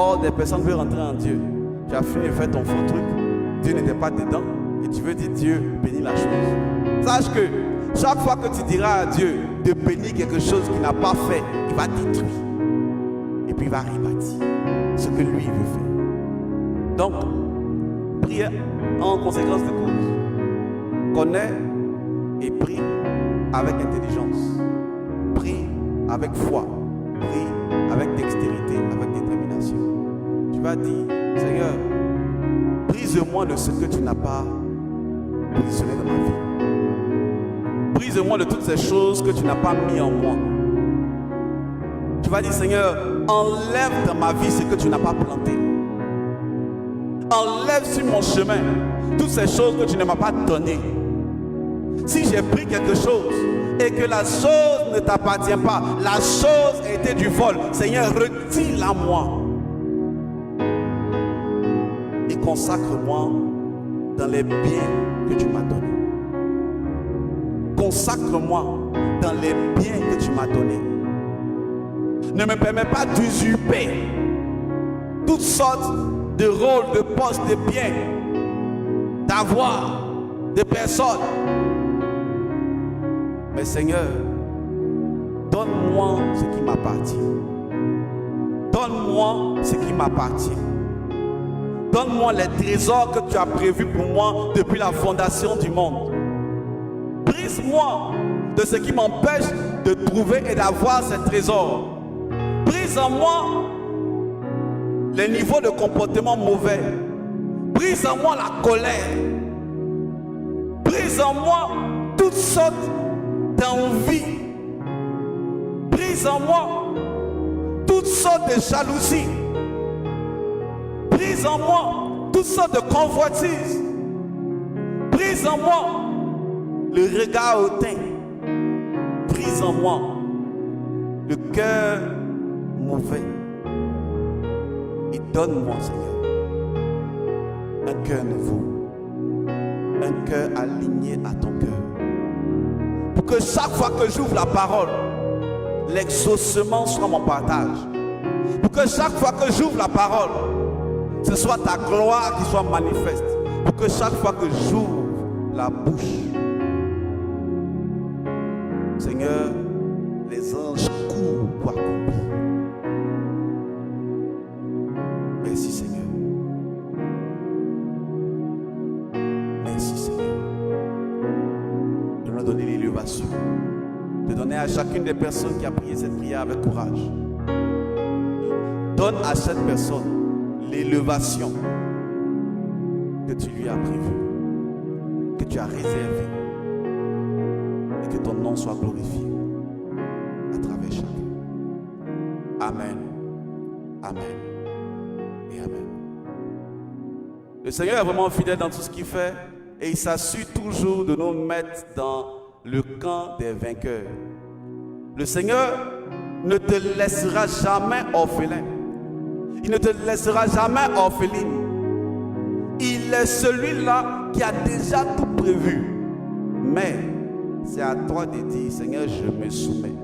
Or, des personnes veulent rentrer en Dieu. Tu as fini de faire ton faux truc. Dieu n'était pas dedans. Et tu veux dire Dieu bénit la chose. Sache que chaque fois que tu diras à Dieu de bénir quelque chose qu'il n'a pas fait, il va détruire. Et puis il va rebâtir ce que lui veut faire. Donc, prie en conséquence de cause. Connais et prie avec intelligence. Prie avec foi. Prie avec dextérité, avec détermination. Tu vas dire, Seigneur, brise-moi de ce que tu n'as pas positionné dans ma vie. Brise-moi de toutes ces choses que tu n'as pas mis en moi. Tu vas dire, Seigneur, enlève dans ma vie ce que tu n'as pas planté. Enlève sur mon chemin toutes ces choses que tu ne m'as pas données. Si j'ai pris quelque chose et que la chose ne t'appartient pas, la chose a été du vol, Seigneur, retire-la moi. Et consacre-moi dans les biens que tu m'as donnés. Consacre-moi dans les biens que tu m'as donnés. Ne me permets pas d'usurper toutes sortes de rôles, de postes, de biens, d'avoir, de personnes. Mais Seigneur, donne-moi ce qui m'appartient. Donne-moi ce qui m'appartient. Donne-moi les trésors que tu as prévus pour moi depuis la fondation du monde. Brise-moi de ce qui m'empêche de trouver et d'avoir ces trésors. Brise en moi les niveaux de comportement mauvais. Brise en moi la colère. Brise en moi toutes sortes d'envies. Brise en moi toutes sortes de jalousies. Brise en moi toutes sortes de convoitises. Brise en moi le regard hautain. Brise en moi le cœur mauvais. Et donne-moi, Seigneur, un cœur nouveau, un cœur aligné à ton cœur. Pour que chaque fois que j'ouvre la parole, l'exaucement soit mon partage. Pour que chaque fois que j'ouvre la parole, ce soit ta gloire qui soit manifeste. Pour que chaque fois que j'ouvre la bouche, Seigneur, les anges courent pour accomplir. Merci Seigneur. Merci Seigneur. De nous donner l'élévation. De donner à chacune des personnes qui a prié cette prière avec courage. Donne à cette personne l'élévation que tu lui as prévue, que tu as réservée, et que ton nom soit glorifié à travers chacun. Amen. Amen. Et amen. Le Seigneur est vraiment fidèle dans tout ce qu'il fait et il s'assure toujours de nous mettre dans le camp des vainqueurs. Le Seigneur ne te laissera jamais orphelin. Il ne te laissera jamais orpheline. Il est celui-là qui a déjà tout prévu. Mais c'est à toi de dire, Seigneur, je me soumets.